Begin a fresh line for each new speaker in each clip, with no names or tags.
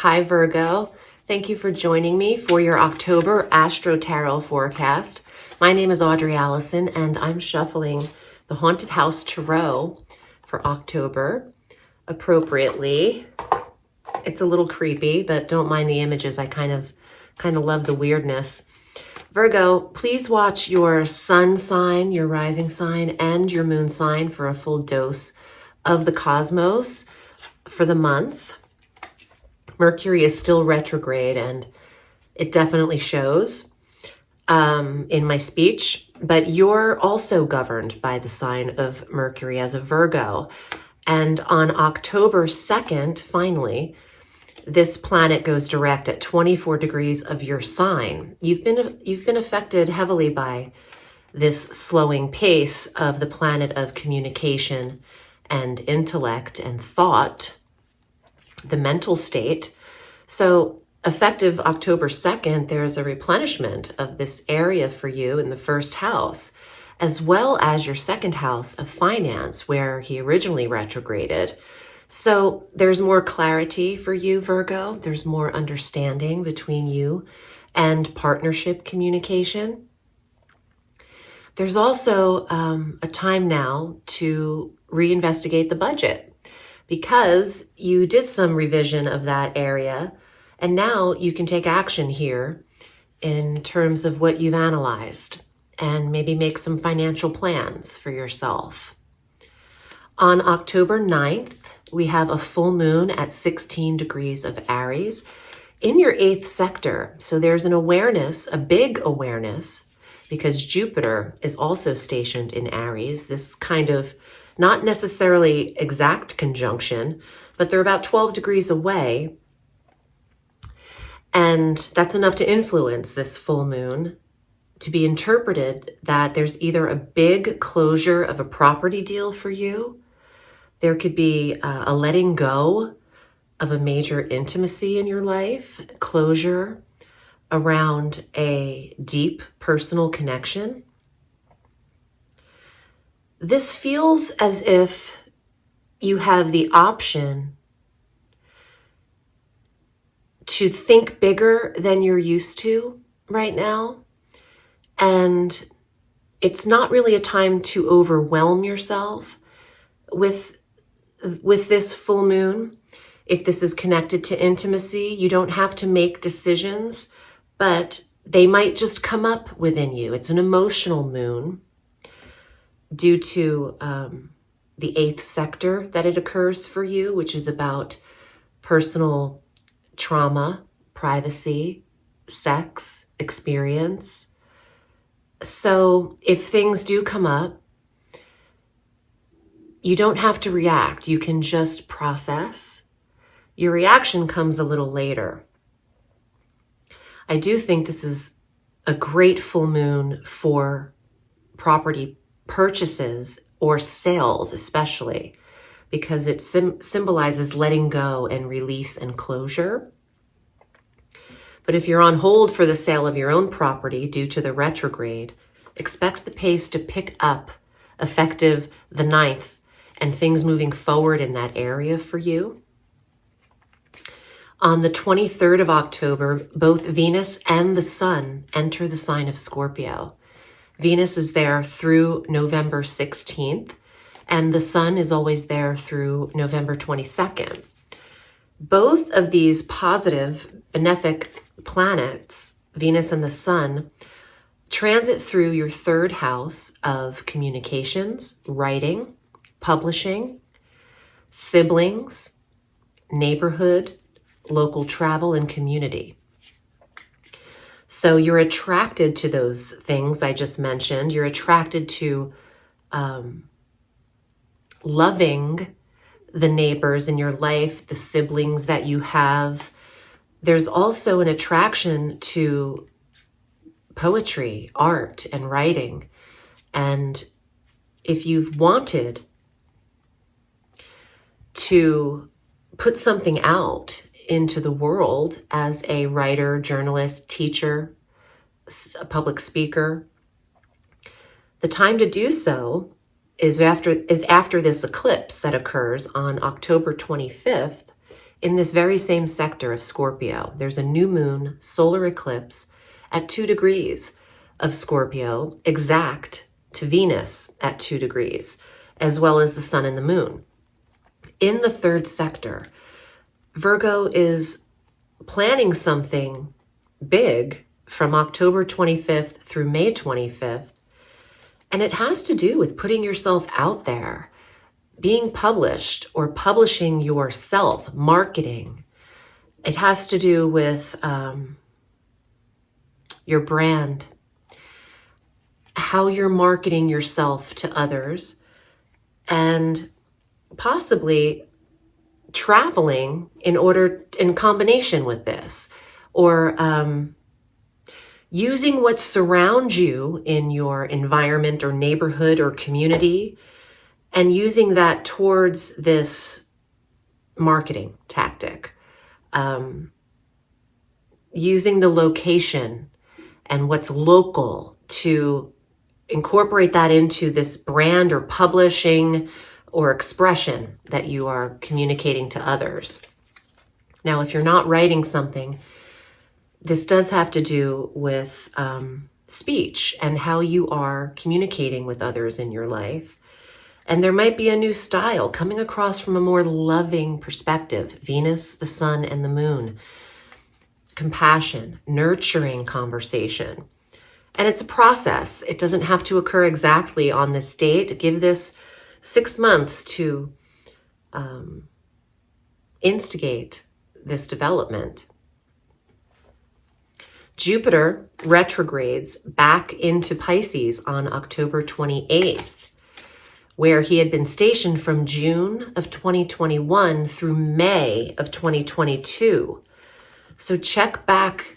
Hi, Virgo. Thank you for joining me for your October Astro Tarot forecast. My name is Audrey Alison, and I'm shuffling the Haunted House Tarot for October appropriately. It's a little creepy, but don't mind the images. I kind of love the weirdness. Virgo, please watch your sun sign, your rising sign, and your moon sign for a full dose of the cosmos for the month. Mercury is still retrograde, and it definitely shows in my speech, but you're also governed by the sign of Mercury as a Virgo. And on October 2nd, finally, this planet goes direct at 24 degrees of your sign. You've been affected heavily by this slowing pace of the planet of communication and intellect and thought, the mental state. So effective October 2nd, there's a replenishment of this area for you in the first house, as well as your second house of finance, where he originally retrograded. So there's more clarity for you, Virgo. There's more understanding between you and partnership communication. There's also a time now to reinvestigate the budget, because you did some revision of that area, and now you can take action here in terms of what you've analyzed and maybe make some financial plans for yourself. On October 9th, we have a full moon at 16 degrees of Aries in your 8th sector. So there's an awareness, a big awareness, because Jupiter is also stationed in Aries, this kind of not necessarily exact conjunction, but they're about 12 degrees away. And that's enough to influence this full moon to be interpreted that there's either a big closure of a property deal for you. There could be a letting go of a major intimacy in your life, closure around a deep personal connection. This feels as if you have the option to think bigger than you're used to right now. And it's not really a time to overwhelm yourself with this full moon. If this is connected to intimacy, you don't have to make decisions, but they might just come up within you. It's an emotional moon due to the 8th sector that it occurs for you, which is about personal trauma, privacy, sex, experience. So if things do come up, you don't have to react. You can just process. Your reaction comes a little later. I do think this is a great full moon for property purchases or sales, especially because it symbolizes letting go and release and closure. But if you're on hold for the sale of your own property due to the retrograde, expect the pace to pick up effective the 9th and things moving forward in that area for you. On the 23rd of October, both Venus and the Sun enter the sign of Scorpio. Venus is there through November 16th, and the Sun is always there through November 22nd. Both of these positive, benefic planets, Venus and the Sun, transit through your 3rd house of communications, writing, publishing, siblings, neighborhood, local travel, and community. So you're attracted to those things I just mentioned. You're attracted to loving the neighbors in your life, the siblings that you have. There's also an attraction to poetry, art, and writing. And if you've wanted to put something out into the world as a writer, journalist, teacher, a public speaker, the time to do so is after this eclipse that occurs on October 25th in this very same sector of Scorpio. There's a new moon solar eclipse at 2 degrees of Scorpio, exact to Venus at 2 degrees, as well as the sun and the moon. In the third sector, Virgo is planning something big from October 25th through May 25th. And it has to do with putting yourself out there, being published or publishing yourself, marketing. It has to do with your brand, how you're marketing yourself to others, and possibly traveling in combination with this, or using what surrounds you in your environment or neighborhood or community, and using that towards this marketing tactic. Using the location and what's local to incorporate that into this brand or publishing or expression that you are communicating to others. Now, if you're not writing something, this does have to do with speech and how you are communicating with others in your life. And there might be a new style coming across from a more loving perspective. Venus, the sun, and the moon. Compassion, nurturing conversation. And it's a process. It doesn't have to occur exactly on this date. Give this 6 months to instigate this development. Jupiter retrogrades back into Pisces on October 28th, where he had been stationed from June of 2021 through May of 2022. So check back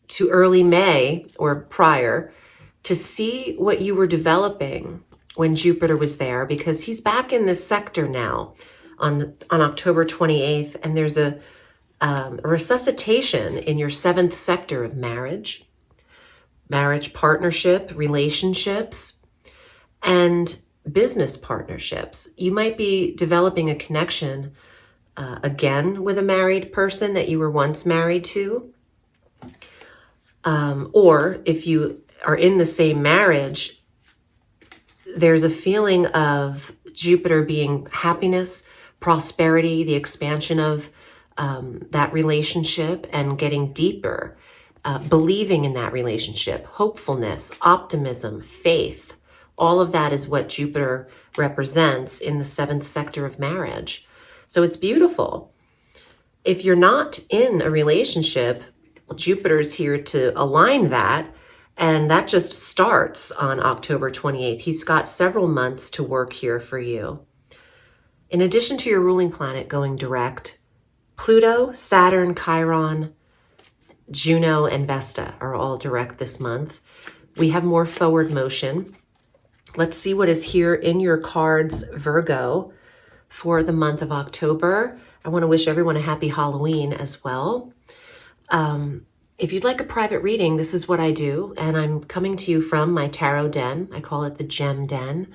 to early May or prior to see what you were developing when Jupiter was there, because he's back in this sector now on October 28th, and there's a resuscitation in your 7th sector of marriage partnership, relationships, and business partnerships. You might be developing a connection again with a married person that you were once married to. Or if you are in the same marriage, there's a feeling of Jupiter being happiness, prosperity, the expansion of that relationship and getting deeper, believing in that relationship, hopefulness, optimism, faith. All of that is what Jupiter represents in the 7th sector of marriage. So it's beautiful. If you're not in a relationship, Jupiter's here to align that, and that just starts on October 28th. He's got several months to work here for you. In addition to your ruling planet going direct, Pluto, Saturn, Chiron, Juno, and Vesta are all direct this month. We have more forward motion. Let's see what is here in your cards, Virgo, for the month of October. I want to wish everyone a happy Halloween as well. If you'd like a private reading, this is what I do, and I'm coming to you from my tarot den. I call it the Gem Den.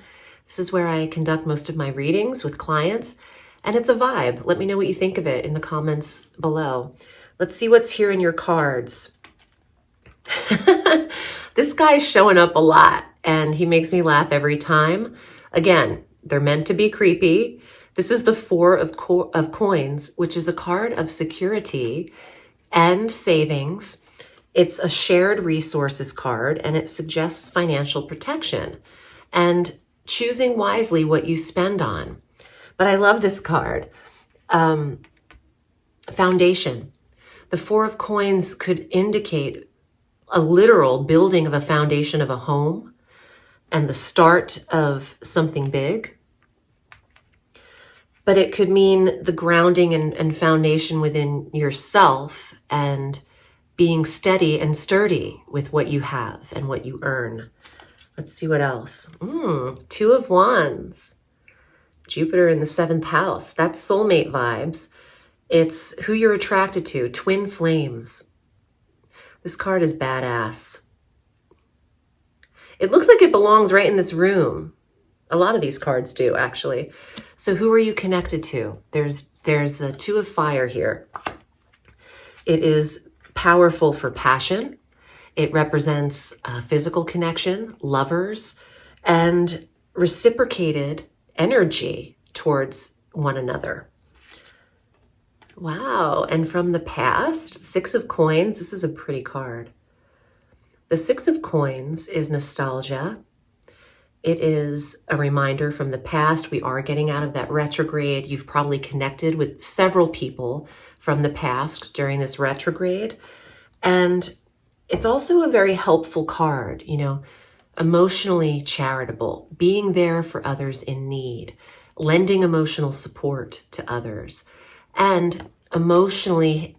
This is where I conduct most of my readings with clients, and it's a vibe. Let me know what you think of it in the comments below. Let's see what's here in your cards. This guy's showing up a lot, and he makes me laugh every time. Again, they're meant to be creepy. This is the Four of Coins, which is a card of security and savings. It's a shared resources card, and it suggests financial protection and choosing wisely what you spend on. But I love this card. Foundation. The Four of Coins could indicate a literal building of a foundation of a home and the start of something big. But it could mean the grounding and foundation within yourself and being steady and sturdy with what you have and what you earn. Let's see what else. Two of Wands. Jupiter in the 7th house. That's soulmate vibes. It's who you're attracted to. Twin flames. This card is badass. It looks like it belongs right in this room. A lot of these cards do, actually. So who are you connected to? There's the Two of Fire here. It is powerful for passion. It represents physical connection, lovers, and reciprocated energy towards one another. Wow. And from the past, Six of Coins. This is a pretty card. The Six of Coins is nostalgia. It is a reminder from the past. We are getting out of that retrograde. You've probably connected with several people from the past during this retrograde. And it's also a very helpful card, you know, emotionally charitable, being there for others in need, lending emotional support to others, and emotionally,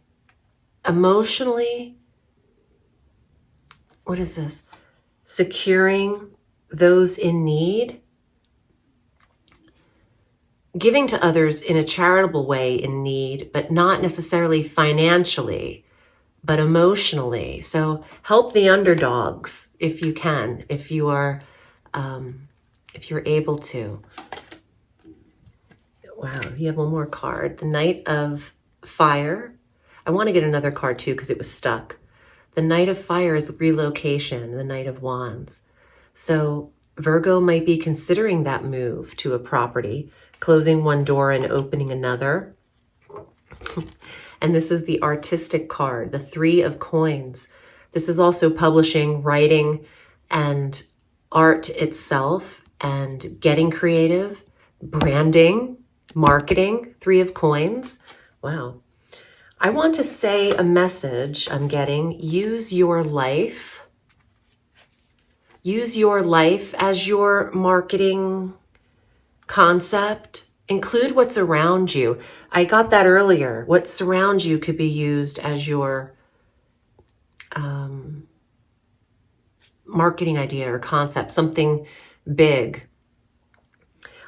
what is this? Securing those in need, giving to others in a charitable way in need, but not necessarily financially, but emotionally. So help the underdogs if you can, if you're able to. Wow, you have one more card. The Knight of Fire. I want to get another card too because it was stuck. The Knight of Fire is relocation, the Knight of Wands. So Virgo might be considering that move to a property, closing one door and opening another. And this is the artistic card, the Three of Coins. This is also publishing, writing, and art itself, and getting creative, branding, marketing. Three of Coins. Wow. I want to say a message I'm getting. Use your life. Use your life as your marketing concept. Include what's around you. I got that earlier. What surrounds you could be used as your marketing idea or concept, something big.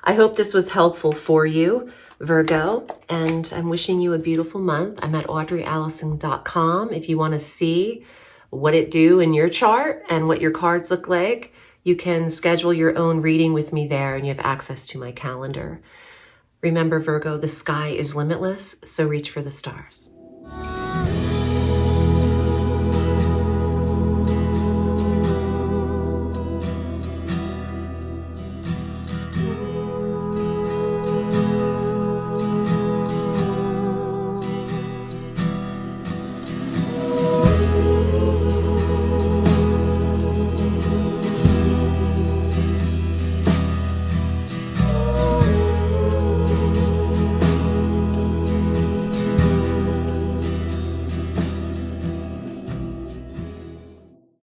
I hope this was helpful for you, Virgo, and I'm wishing you a beautiful month. I'm at audreyalison.com. If you want to see what it do in your chart and what your cards look like, you can schedule your own reading with me there, and you have access to my calendar. Remember, Virgo, the sky is limitless, so reach for the stars.